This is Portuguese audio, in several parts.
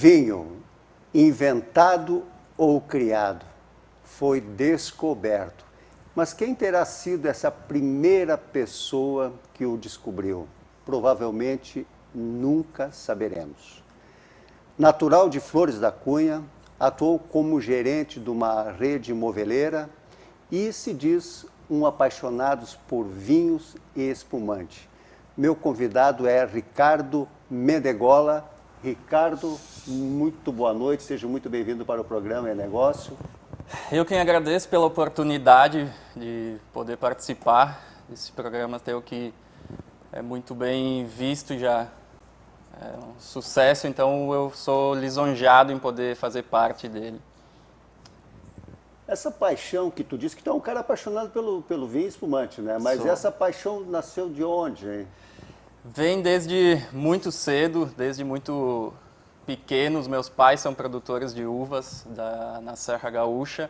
vinho, inventado ou criado, foi descoberto. Mas quem terá sido essa primeira pessoa que o descobriu? Provavelmente nunca saberemos. Natural de Flores da Cunha, atuou como gerente de uma rede moveleira e se diz um apaixonado por vinhos e espumante. Meu convidado é Ricardo Mendegola. Ricardo, muito boa noite, seja muito bem-vindo para o programa É Negócio. Eu quem agradeço pela oportunidade de poder participar desse programa teu que é muito bem visto já, é um sucesso, então eu sou lisonjeado em poder fazer parte dele. Essa paixão que tu disse que tu é um cara apaixonado pelo vinho e espumante, né? Mas Sou. essa paixão nasceu de onde, hein? Vem desde muito cedo, desde muito pequeno. Os meus pais são produtores de uvas na Serra Gaúcha.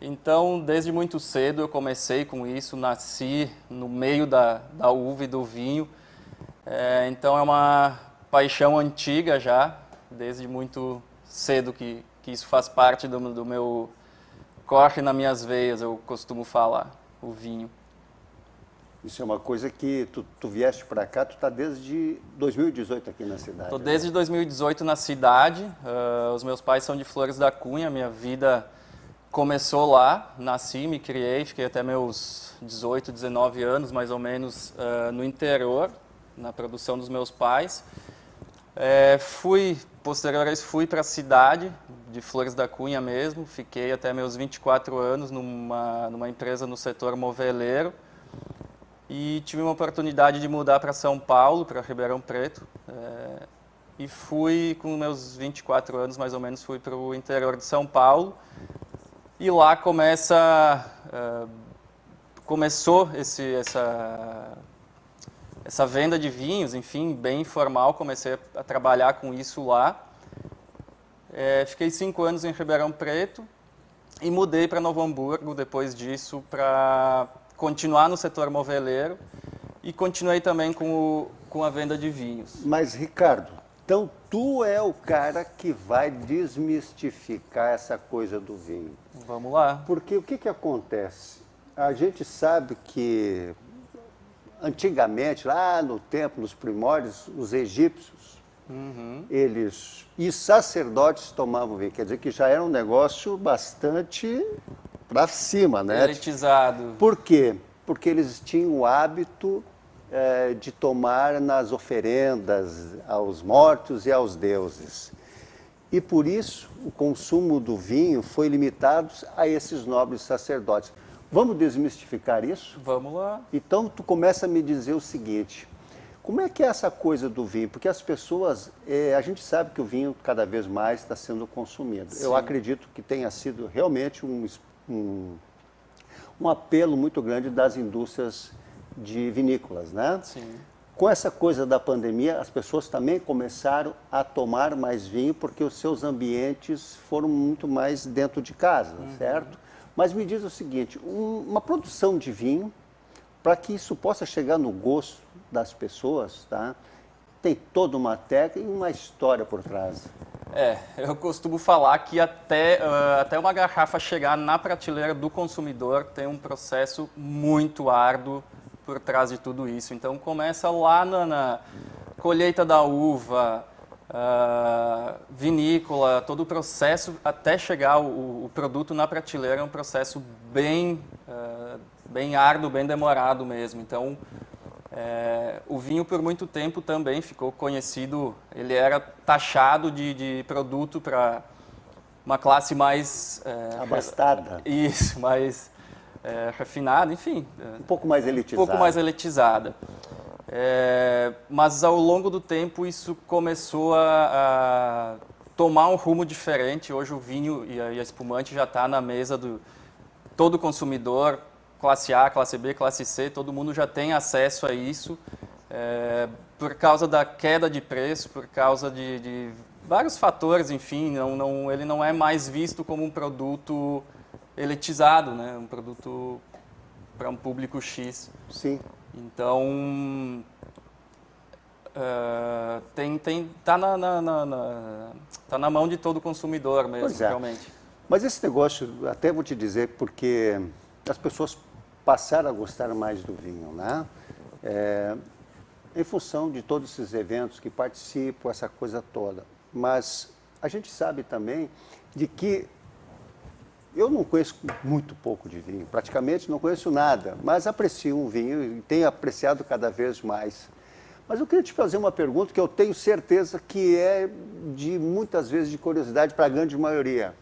Então, desde muito cedo eu comecei com isso, nasci no meio da uva e do vinho. Então, é uma paixão antiga já, desde muito cedo que isso faz parte do meu... corre nas minhas veias, eu costumo falar, o vinho. Isso é uma coisa que tu vieste para cá, tu está desde 2018 aqui na cidade. Estou desde 2018 na cidade, os meus pais são de Flores da Cunha, minha vida começou lá, nasci, me criei, fiquei até meus 18, 19 anos mais ou menos no interior, na produção dos meus pais. Posterior a isso fui para a cidade de Flores da Cunha mesmo, fiquei até meus 24 anos numa empresa no setor moveleiro. E tive uma oportunidade de mudar para São Paulo, para Ribeirão Preto, e fui, com meus 24 anos mais ou menos, fui para o interior de São Paulo, e lá começou essa venda de vinhos, enfim, bem informal, comecei a trabalhar com isso lá. Fiquei 5 anos em Ribeirão Preto e mudei para Novo Hamburgo depois disso para continuar no setor moveleiro e continuei também com a venda de vinhos. Mas, Ricardo, então tu é o cara que vai desmistificar essa coisa do vinho. Vamos lá. Porque o que acontece? A gente sabe que antigamente, lá no tempo, nos primórdios, os egípcios, e sacerdotes tomavam vinho. Quer dizer que já era um negócio bastante para cima, né? Elitizado. Por quê? Porque eles tinham o hábito de tomar nas oferendas aos mortos e aos deuses. E por isso o consumo do vinho foi limitado a esses nobres sacerdotes. Vamos desmistificar isso? Vamos lá. Então tu começa a me dizer o seguinte, como é que é essa coisa do vinho? Porque as pessoas, a gente sabe que o vinho cada vez mais está sendo consumido. Sim. Eu acredito que tenha sido realmente um apelo muito grande das indústrias de vinícolas, né? Sim. Com essa coisa da pandemia, as pessoas também começaram a tomar mais vinho porque os seus ambientes foram muito mais dentro de casa, certo? Mas me diz o seguinte, uma produção de vinho, para que isso possa chegar no gosto das pessoas, tá? Tem toda uma técnica e uma história por trás. Eu costumo falar que até uma garrafa chegar na prateleira do consumidor tem um processo muito árduo por trás de tudo isso. Então começa lá na colheita da uva, vinícola, todo o processo até chegar o produto na prateleira é um processo bem árduo, bem demorado mesmo. Então o vinho por muito tempo também ficou conhecido, ele era taxado de produto para uma classe mais... abastada. Isso, mais refinada, enfim. Um pouco mais elitizada. Um pouco mais elitizada. Mas ao longo do tempo isso começou a tomar um rumo diferente. Hoje o vinho e a espumante já está na mesa do todo consumidor, classe A, classe B, classe C, todo mundo já tem acesso a isso, por causa da queda de preço, por causa de vários fatores, enfim, ele não é mais visto como um produto elitizado, né? Um produto para um público X. Sim. Então, tá na mão de todo consumidor mesmo, Pois é. realmente. Mas esse negócio, até vou te dizer, porque as pessoas passaram a gostar mais do vinho, né? Em função de todos esses eventos que participam, essa coisa toda. Mas a gente sabe também de que eu não conheço muito pouco de vinho, praticamente não conheço nada, mas aprecio um vinho e tenho apreciado cada vez mais. Mas eu queria te fazer uma pergunta que eu tenho certeza que é de muitas vezes de curiosidade para a grande maioria.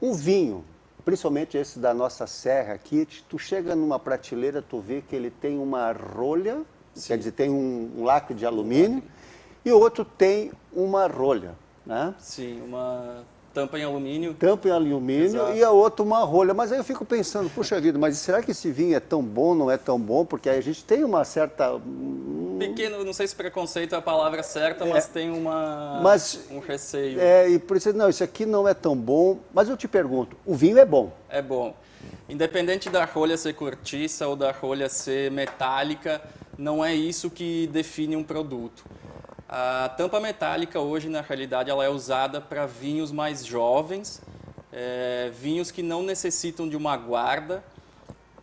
Um vinho, principalmente esse da nossa serra aqui, tu chega numa prateleira, tu vê que ele tem uma rolha, quer dizer, tem um lacre de alumínio, e o outro tem uma rolha, né? Sim, uma tampa em alumínio. Tampa em alumínio. Exato. E a outra uma rolha. Mas aí eu fico pensando, puxa vida, mas será que esse vinho é tão bom, não é tão bom? Porque aí a gente tem uma certa... Pequeno, não sei se preconceito é a palavra certa, mas tem um receio. E por isso, não, isso aqui não é tão bom. Mas eu te pergunto, o vinho é bom? É bom. Independente da rolha ser cortiça ou da rolha ser metálica, não é isso que define um produto. A tampa metálica hoje, na realidade, ela é usada para vinhos mais jovens, vinhos que não necessitam de uma guarda.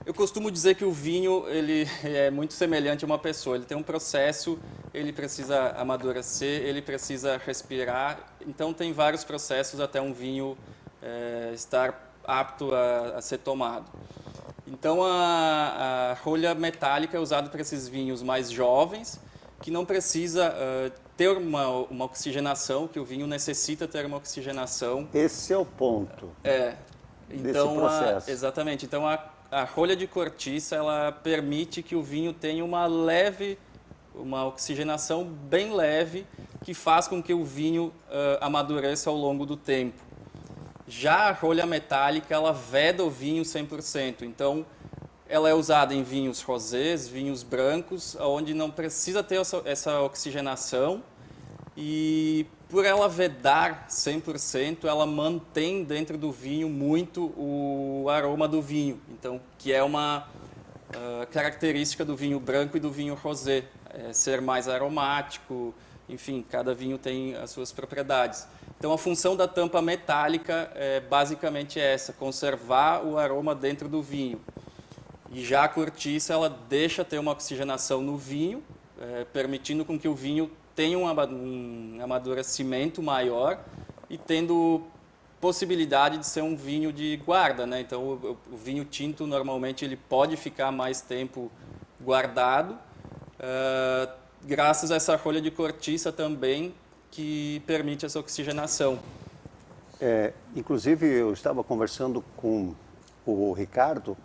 Eu costumo dizer que o vinho ele é muito semelhante a uma pessoa. Ele tem um processo, ele precisa amadurecer, ele precisa respirar. Então, tem vários processos até um vinho estar apto a ser tomado. Então, a rolha metálica é usada para esses vinhos mais jovens, que não precisa ter uma oxigenação, que o vinho necessita ter uma oxigenação. Esse é o ponto Então, desse processo. Exatamente. Então, a rolha de cortiça, ela permite que o vinho tenha uma oxigenação bem leve, que faz com que o vinho amadureça ao longo do tempo. Já a rolha metálica, ela veda o vinho 100%. Então, ela é usada em vinhos rosés, vinhos brancos, onde não precisa ter essa oxigenação. E por ela vedar 100%, ela mantém dentro do vinho muito o aroma do vinho. Então, que é uma característica do vinho branco e do vinho rosé. Ser mais aromático, enfim, cada vinho tem as suas propriedades. Então, a função da tampa metálica é basicamente essa, conservar o aroma dentro do vinho. E já a cortiça, ela deixa ter uma oxigenação no vinho, permitindo com que o vinho tenha um amadurecimento maior e tendo possibilidade de ser um vinho de guarda, né? Então, o vinho tinto, normalmente, ele pode ficar mais tempo guardado, graças a essa rolha de cortiça também, que permite essa oxigenação. Inclusive, eu estava conversando com o Ricardo,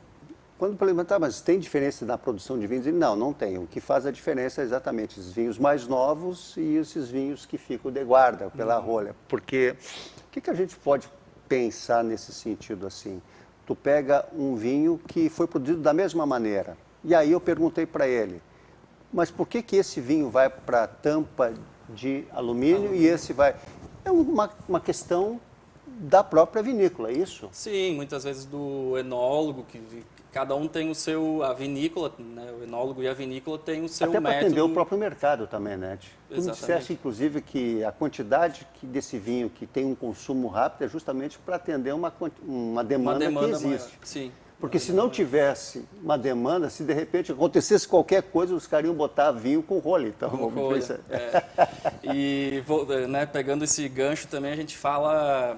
quando perguntar, mas tem diferença na produção de vinhos? Ele, não tem. O que faz a diferença é exatamente os vinhos mais novos e esses vinhos que ficam de guarda pela rolha. Porque o que a gente pode pensar nesse sentido assim? Tu pega um vinho que foi produzido da mesma maneira. E aí eu perguntei para ele, mas por que esse vinho vai para a tampa de alumínio e esse vai... É uma questão da própria vinícola, é isso? Sim, muitas vezes do enólogo, que cada um tem a vinícola, né? O enólogo e a vinícola tem o seu método. Até para atender o próprio mercado também, né? Tu me disseste, inclusive, que a quantidade desse vinho que tem um consumo rápido é justamente para atender uma demanda que existe. Maior. Sim. Porque se não tivesse uma demanda, se de repente acontecesse qualquer coisa, os caras iam botar vinho com rolha. Então, E né, pegando esse gancho também, a gente fala,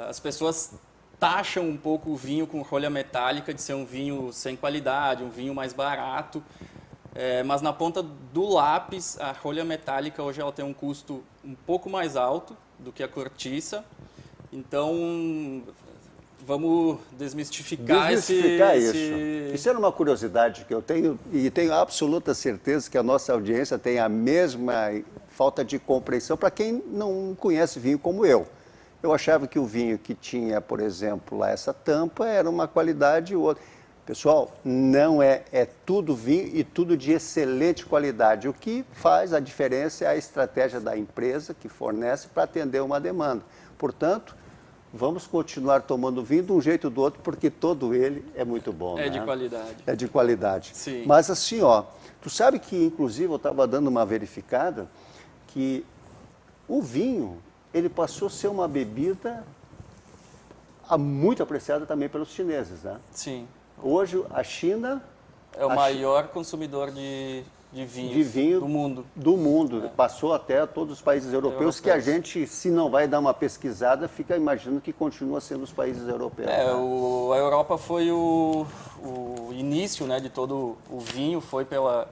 as pessoas taxam um pouco o vinho com rolha metálica de ser um vinho sem qualidade, um vinho mais barato, mas na ponta do lápis, a rolha metálica hoje ela tem um custo um pouco mais alto do que a cortiça, então vamos desmistificar isso. Isso era uma curiosidade que eu tenho e tenho absoluta certeza que a nossa audiência tem a mesma falta de compreensão para quem não conhece vinho como eu. Eu achava que o vinho que tinha, por exemplo, lá essa tampa era uma qualidade e outra. Pessoal, não é tudo vinho e tudo de excelente qualidade. O que faz a diferença é a estratégia da empresa que fornece para atender uma demanda. Portanto, vamos continuar tomando vinho de um jeito ou do outro, porque todo ele é muito bom. É de qualidade. É de qualidade. Sim. Mas assim, ó, tu sabe que, inclusive, eu estava dando uma verificada, que o vinho, ele passou a ser uma bebida muito apreciada também pelos chineses, né? Sim. Hoje, a China... É o maior consumidor de vinho do mundo. Do mundo. Passou até a todos os países europeus, que a gente, se não vai dar uma pesquisada, fica imaginando que continua sendo os países europeus. É, né? a Europa foi o início, né, de todo o vinho, foi pela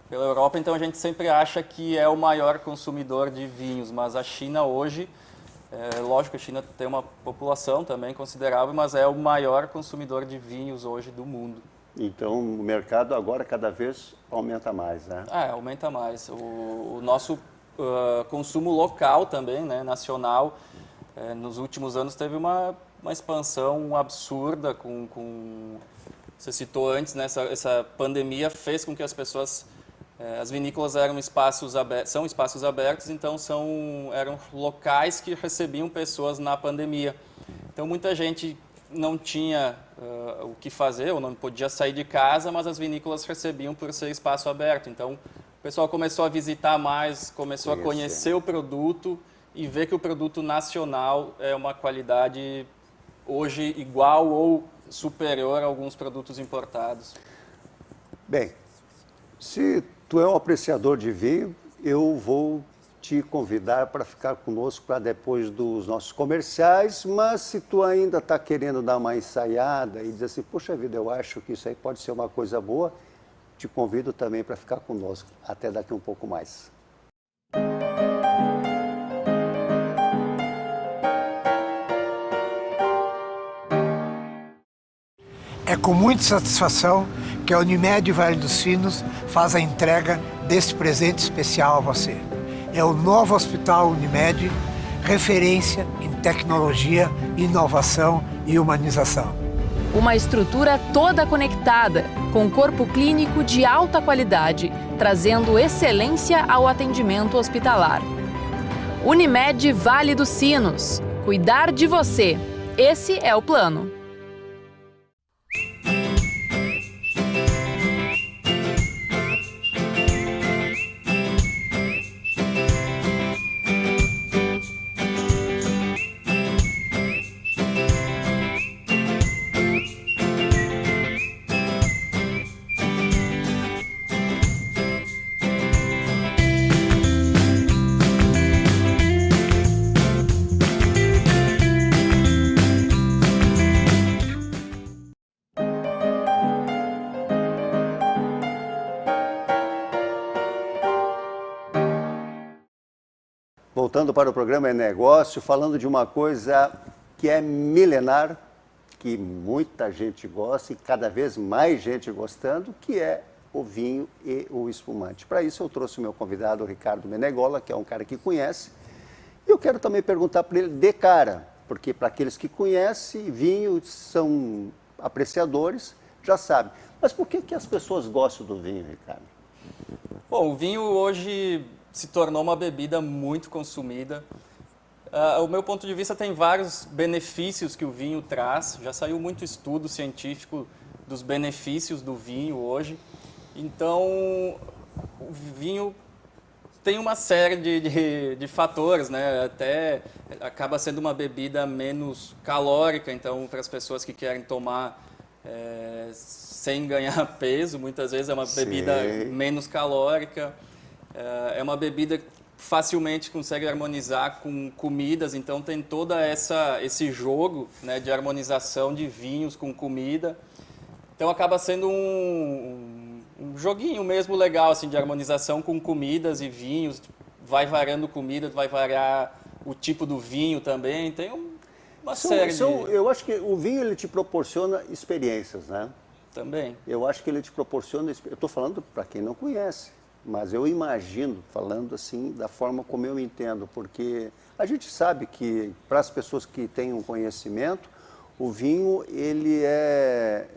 Europa, então a gente sempre acha que é o maior consumidor de vinhos, mas a China hoje, lógico que a China tem uma população também considerável, mas é o maior consumidor de vinhos hoje do mundo. Então, o mercado agora cada vez aumenta mais, né? Aumenta mais. O nosso consumo local também, né, nacional, nos últimos anos teve uma expansão absurda você citou antes, né, essa pandemia fez com que as pessoas, as vinícolas eram são espaços abertos, então eram locais que recebiam pessoas na pandemia. Então, muita gente não tinha o que fazer, ou não podia sair de casa, mas as vinícolas recebiam por ser espaço aberto. Então, o pessoal começou a visitar mais, começou a conhecer o produto e ver que o produto nacional é uma qualidade hoje igual ou superior a alguns produtos importados. Bem, se tu é um apreciador de vinho, eu vou te convidar para ficar conosco para depois dos nossos comerciais, mas se tu ainda está querendo dar uma ensaiada e dizer assim, poxa vida, eu acho que isso aí pode ser uma coisa boa, te convido também para ficar conosco, até daqui um pouco mais. É com muita satisfação que a Unimed Vale dos Sinos faz a entrega deste presente especial a você. É o novo Hospital Unimed, referência em tecnologia, inovação e humanização. Uma estrutura toda conectada, com corpo clínico de alta qualidade, trazendo excelência ao atendimento hospitalar. Unimed Vale dos Sinos. Cuidar de você. Esse é o plano. Voltando para o programa É Negócio, falando de uma coisa que é milenar, que muita gente gosta e cada vez mais gente gostando, que é o vinho e o espumante. Para isso eu trouxe o meu convidado, o Ricardo Menegola, que é um cara que conhece. E eu quero também perguntar para ele de cara, porque para aqueles que conhecem, vinho, são apreciadores, já sabem. Mas por que as pessoas gostam do vinho, Ricardo? Bom, o vinho hoje se tornou uma bebida muito consumida. O meu ponto de vista tem vários benefícios que o vinho traz. Já saiu muito estudo científico dos benefícios do vinho hoje. Então, o vinho tem uma série de fatores, né? Até acaba sendo uma bebida menos calórica, então, para as pessoas que querem tomar sem ganhar peso, muitas vezes é uma bebida menos calórica. É uma bebida que facilmente consegue harmonizar com comidas, então tem toda esse jogo, né, de harmonização de vinhos com comida. Então acaba sendo um joguinho mesmo legal, assim, de harmonização com comidas e vinhos. Vai variando comida, vai variar o tipo do vinho também. Tem uma série de... Eu acho que o vinho ele te proporciona experiências, né? Também. Eu acho que ele te proporciona... Eu estou falando para quem não conhece, mas eu imagino, falando assim, da forma como eu entendo, porque a gente sabe que, para as pessoas que têm um conhecimento, o vinho, ele é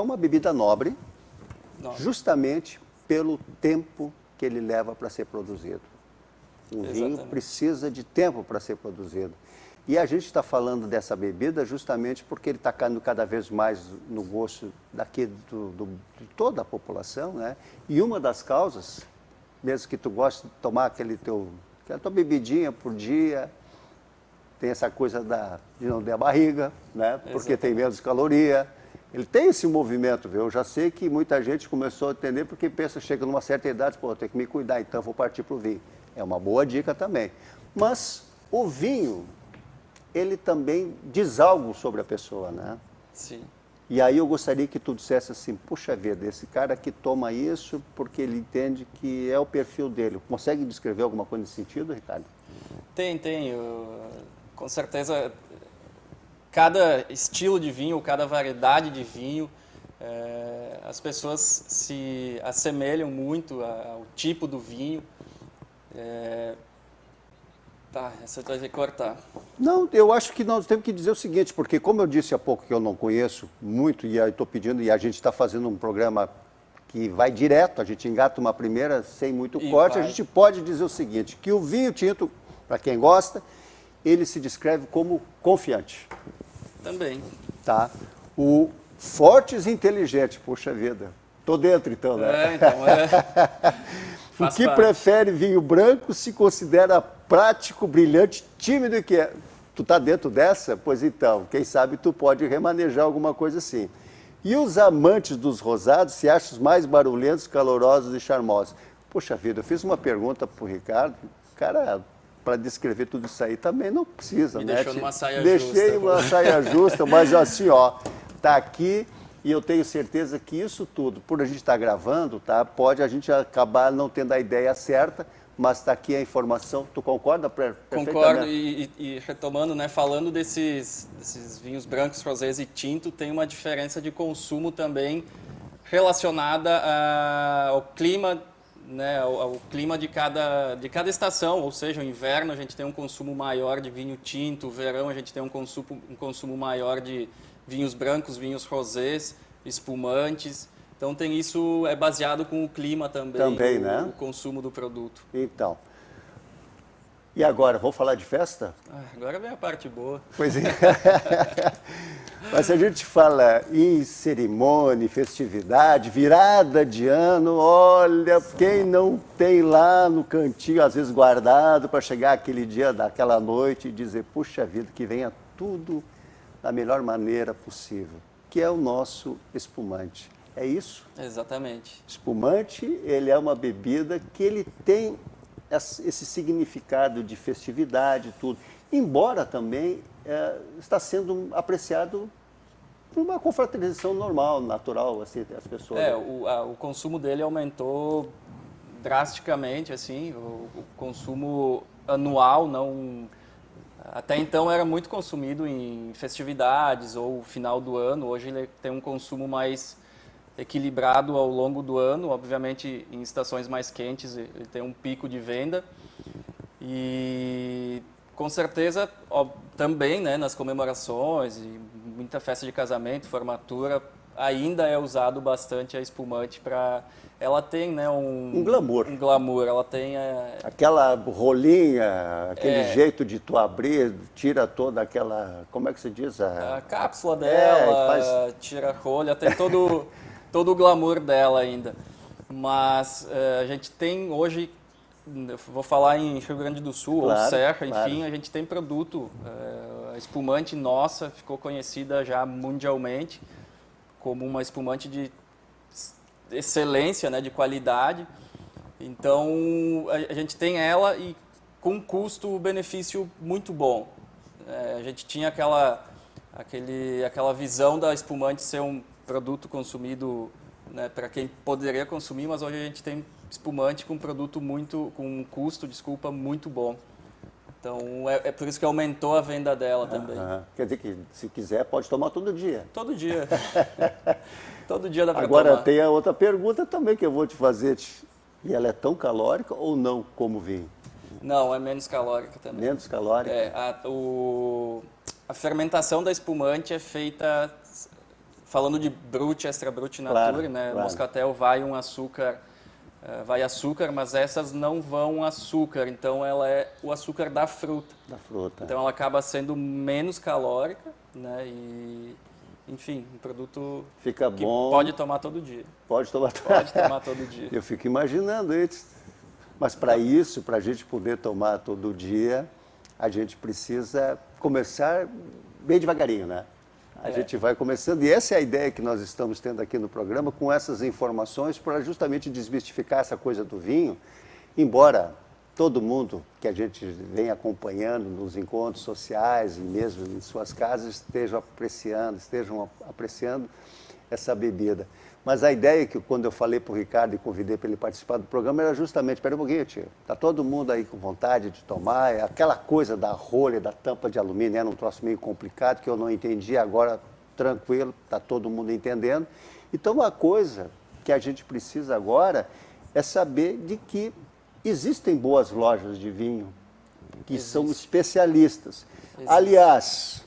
uma bebida nobre, justamente pelo tempo que ele leva para ser produzido. O vinho precisa de tempo para ser produzido. E a gente está falando dessa bebida justamente porque ele está caindo cada vez mais no gosto daqui de toda a população, né? E uma das causas, mesmo que tu goste de tomar aquela tua bebidinha por dia, tem essa coisa de não ter a barriga, né? Porque tem menos caloria. Ele tem esse movimento, viu? Eu já sei que muita gente começou a entender porque pensa, chega numa certa idade, pô, tem que me cuidar, então vou partir para o vinho. É uma boa dica também. Mas o vinho, ele também diz algo sobre a pessoa, né? Sim. E aí eu gostaria que tu dissesse assim, puxa vida, esse cara que toma isso porque ele entende que é o perfil dele. Consegue descrever alguma coisa nesse sentido, Ricardo? Tem. Com certeza, cada estilo de vinho, cada variedade de vinho, as pessoas se assemelham muito ao tipo do vinho. Tá, essa vai ter que cortar. Não, eu acho que nós temos que dizer o seguinte, porque como eu disse há pouco que eu não conheço muito, e estou pedindo, e a gente está fazendo um programa que vai direto, a gente engata uma primeira sem muito corte, a gente pode dizer o seguinte, que o vinho tinto, para quem gosta, ele se descreve como confiante. Também. Tá? O fortes e inteligente, poxa vida, tô dentro então, né? O que prefere vinho branco se considera prático, brilhante, tímido e que é. Tu tá dentro dessa? Pois então, quem sabe tu pode remanejar alguma coisa assim. E os amantes dos rosados se acham os mais barulhentos, calorosos e charmosos. Poxa vida, eu fiz uma pergunta pro Ricardo, cara, para descrever tudo isso aí também não precisa, Me né? deixou numa saia justa. Deixei uma saia justa, mas assim, ó, tá aqui. E eu tenho certeza que isso tudo, por a gente estar gravando, tá, pode a gente acabar não tendo a ideia certa, mas está aqui a informação. Tu concorda perfeitamente? Concordo, e retomando, né, falando desses vinhos brancos, rosés e tinto, tem uma diferença de consumo também relacionada ao clima, né, ao clima de cada estação, ou seja, o inverno a gente tem um consumo maior de vinho tinto, o verão a gente tem um consumo maior de vinhos brancos, vinhos rosés, espumantes. Então tem isso, é baseado com o clima também, né? O consumo do produto. Então. E agora, vamos falar de festa? Agora vem a parte boa. Pois é. Mas se a gente fala em cerimônia, festividade, virada de ano, olha, quem não tem lá no cantinho, às vezes guardado, para chegar aquele dia, daquela noite e dizer, puxa vida, que venha tudo da melhor maneira possível, que é o nosso espumante. É isso? Exatamente. Espumante, ele é uma bebida que ele tem esse significado de festividade, tudo. Embora também está sendo apreciado por uma confraternização normal, natural, assim, as pessoas. O consumo dele aumentou drasticamente, assim, o consumo anual não... Até então era muito consumido em festividades ou final do ano. Hoje ele tem um consumo mais equilibrado ao longo do ano. Obviamente, em estações mais quentes, ele tem um pico de venda. E, com certeza, também, né, nas comemorações, e muita festa de casamento, formatura, ainda é usado bastante a espumante para... Ela tem, né, um glamour. Um glamour, ela tem... Aquela rolinha, aquele jeito de tu abrir, tira toda aquela... Como é que se diz? A cápsula dela, tira a rolha, tem todo o glamour dela ainda. Mas a gente tem hoje, vou falar em Rio Grande do Sul, ou Serra, enfim, a gente tem produto. A espumante nossa ficou conhecida já mundialmente como uma espumante de excelência, né, de qualidade. Então, a gente tem ela e com custo-benefício muito bom. A gente tinha aquela visão da espumante ser um produto consumido, né, para quem poderia consumir, mas hoje a gente tem espumante com com um custo, muito bom. Então, é por isso que aumentou a venda dela também. Quer dizer que, se quiser, pode tomar todo dia. Todo dia. Todo dia dá para tomar. Agora, tem a outra pergunta também que eu vou te fazer. E ela é tão calórica ou não como vinho? Não, é menos calórica também. Menos calórica? A fermentação da espumante é feita, falando de brut, extra brut nature, né? Claro. Moscatel vai um açúcar vai açúcar, mas essas não vão açúcar, então ela é o açúcar da fruta. Da fruta. Então ela acaba sendo menos calórica, né? E, enfim, um produto Fica que bom. pode tomar todo dia. Pode tomar. Pode tomar todo dia. Eu fico imaginando isso. Mas para isso, para a gente poder tomar todo dia, a gente precisa começar bem devagarinho, né? A gente vai começando, e essa é a ideia que nós estamos tendo aqui no programa, com essas informações, para justamente desmistificar essa coisa do vinho, embora todo mundo que a gente vem acompanhando nos encontros sociais e mesmo em suas casas estejam apreciando essa bebida. Mas a ideia que quando eu falei para o Ricardo e convidei para ele participar do programa era justamente, espera um pouquinho, tio, está todo mundo aí com vontade de tomar, aquela coisa da rolha, da tampa de alumínio, era um troço meio complicado que eu não entendi, agora tranquilo, está todo mundo entendendo. Então uma coisa que a gente precisa agora é saber de que existem boas lojas de vinho, que são especialistas. Aliás,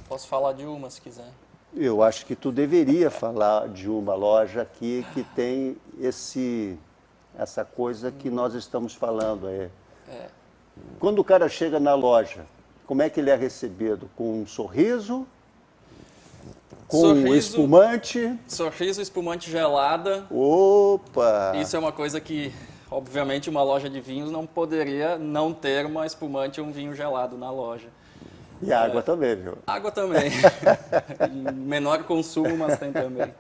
Posso falar de uma se quiser. eu acho que tu deveria falar de uma loja aqui que tem essa coisa que nós estamos falando. Quando o cara chega na loja, como é que ele é recebido? Com um sorriso? Com espumante? Sorriso, espumante gelada. Opa! Isso é uma coisa que, obviamente, uma loja de vinhos não poderia não ter uma espumante ou um vinho gelado na loja. E água também, viu? Água também. Em menor consumo, mas tem também.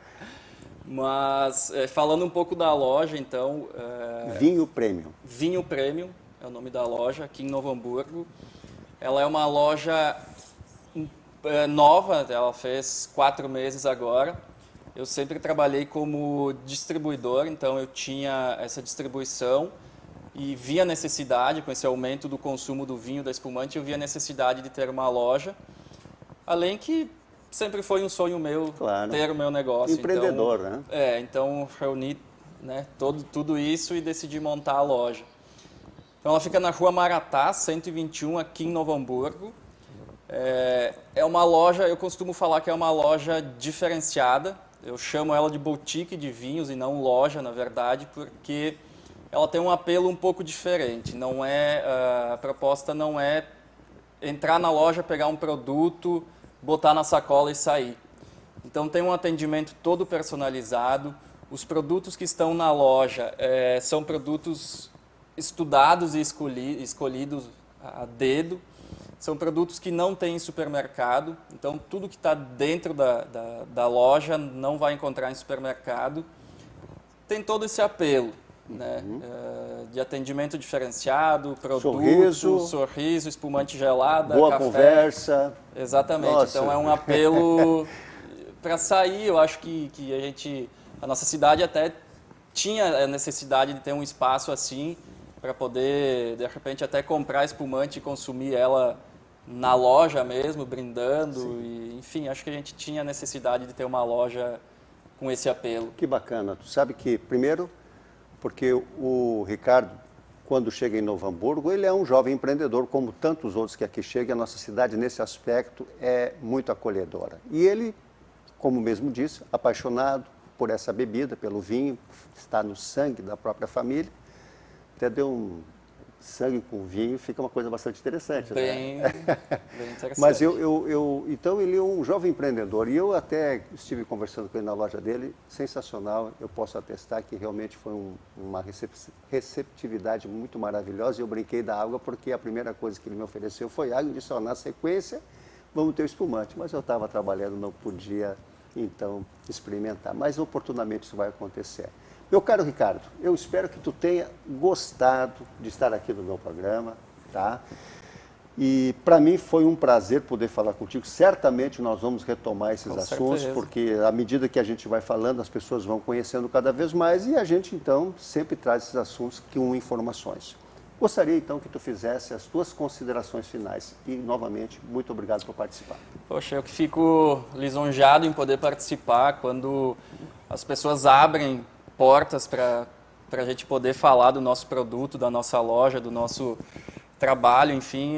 Mas, falando um pouco da loja, então... Vinho Premium. Vinho Premium é o nome da loja, aqui em Novo Hamburgo. Ela é uma loja nova, ela fez 4 meses agora. Eu sempre trabalhei como distribuidor, então eu tinha essa distribuição e vi a necessidade, com esse aumento do consumo do vinho, da espumante, eu vi a necessidade de ter uma loja. Além que sempre foi um sonho meu ter o meu negócio. Empreendedor, então, né? Então reuni, né, tudo isso e decidi montar a loja. Então ela fica na Rua Maratá, 121, aqui em Novo Hamburgo. É uma loja, eu costumo falar que é uma loja diferenciada. Eu chamo ela de boutique de vinhos e não loja, na verdade, porque ela tem um apelo um pouco diferente. A proposta não é entrar na loja, pegar um produto, botar na sacola e sair. Então tem um atendimento todo personalizado. Os produtos que estão na loja são produtos estudados e escolhidos a dedo. São produtos que não tem em supermercado. Então tudo que está dentro da loja não vai encontrar em supermercado. Tem todo esse apelo. Né? De atendimento diferenciado, produto, sorriso, espumante gelada, boa café. Conversa. Exatamente. Nossa. Então é um apelo para sair. Eu acho que a nossa cidade até tinha a necessidade de ter um espaço assim para poder, de repente, até comprar espumante e consumir ela na loja mesmo, brindando. E, enfim, acho que a gente tinha a necessidade de ter uma loja com esse apelo. Que bacana. Tu sabe que, primeiro, porque o Ricardo, quando chega em Novo Hamburgo, ele é um jovem empreendedor, como tantos outros que aqui chegam. A nossa cidade, nesse aspecto, é muito acolhedora. E ele, como mesmo disse, apaixonado por essa bebida, pelo vinho, está no sangue da própria família. Até deu um sangue com vinho, fica uma coisa bastante interessante. Bem interessante. Mas então ele é um jovem empreendedor, e eu até estive conversando com ele na loja dele, sensacional. Eu posso atestar que realmente foi uma receptividade muito maravilhosa. Eu brinquei da água porque a primeira coisa que ele me ofereceu foi água, e disse, na sequência vamos ter o espumante. Mas eu estava trabalhando, não podia então experimentar, mas oportunamente isso vai acontecer. Meu caro Ricardo, eu espero que tu tenha gostado de estar aqui no meu programa, tá? E para mim foi um prazer poder falar contigo. Certamente nós vamos retomar esses assuntos, porque à medida que a gente vai falando, as pessoas vão conhecendo cada vez mais e a gente então sempre traz esses assuntos com informações. Gostaria então que tu fizesse as tuas considerações finais e novamente muito obrigado por participar. Poxa, eu que fico lisonjeado em poder participar quando as pessoas abrem portas para a gente poder falar do nosso produto, da nossa loja, do nosso trabalho, enfim,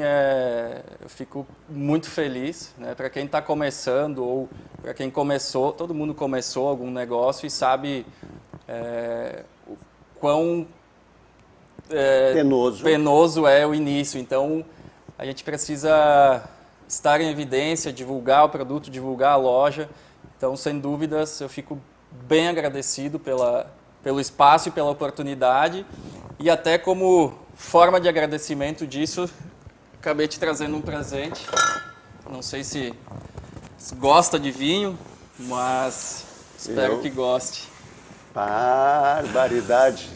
eu fico muito feliz, né? Para quem está começando ou para quem começou, todo mundo começou algum negócio e sabe quão Penoso. penoso é o início. Então, a gente precisa estar em evidência, divulgar o produto, divulgar a loja. Então, sem dúvidas, eu fico bem agradecido pelo espaço e pela oportunidade. E até como forma de agradecimento disso, acabei te trazendo um presente. Não sei se gosta de vinho, mas espero que goste. Barbaridade.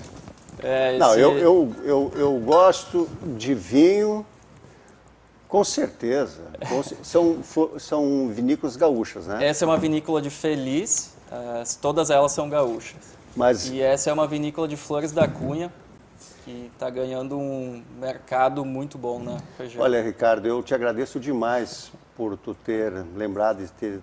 Não, eu gosto de vinho, com certeza. São vinícolas gaúchas, né? Essa é uma vinícola de Feliz, todas elas são gaúchas. Mas E essa é uma vinícola de Flores da Cunha, que está ganhando um mercado muito bom na região. olha, Ricardo, eu te agradeço demais por tu ter lembrado de ter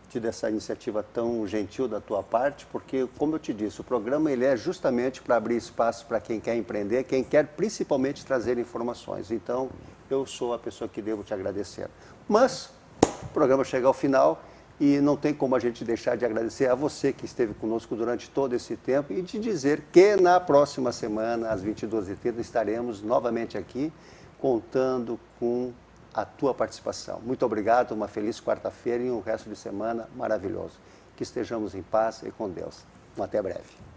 tido essa iniciativa tão gentil da tua parte, porque, como eu te disse, o programa ele é justamente para abrir espaço para quem quer empreender, quem quer principalmente trazer informações. Então, eu sou a pessoa que devo te agradecer. Mas o programa chega ao final e não tem como a gente deixar de agradecer a você que esteve conosco durante todo esse tempo e de dizer que na próxima semana, às 22h30, estaremos novamente aqui contando com a tua participação. Muito obrigado, uma feliz quarta-feira e um resto de semana maravilhoso. Que estejamos em paz e com Deus. Até breve.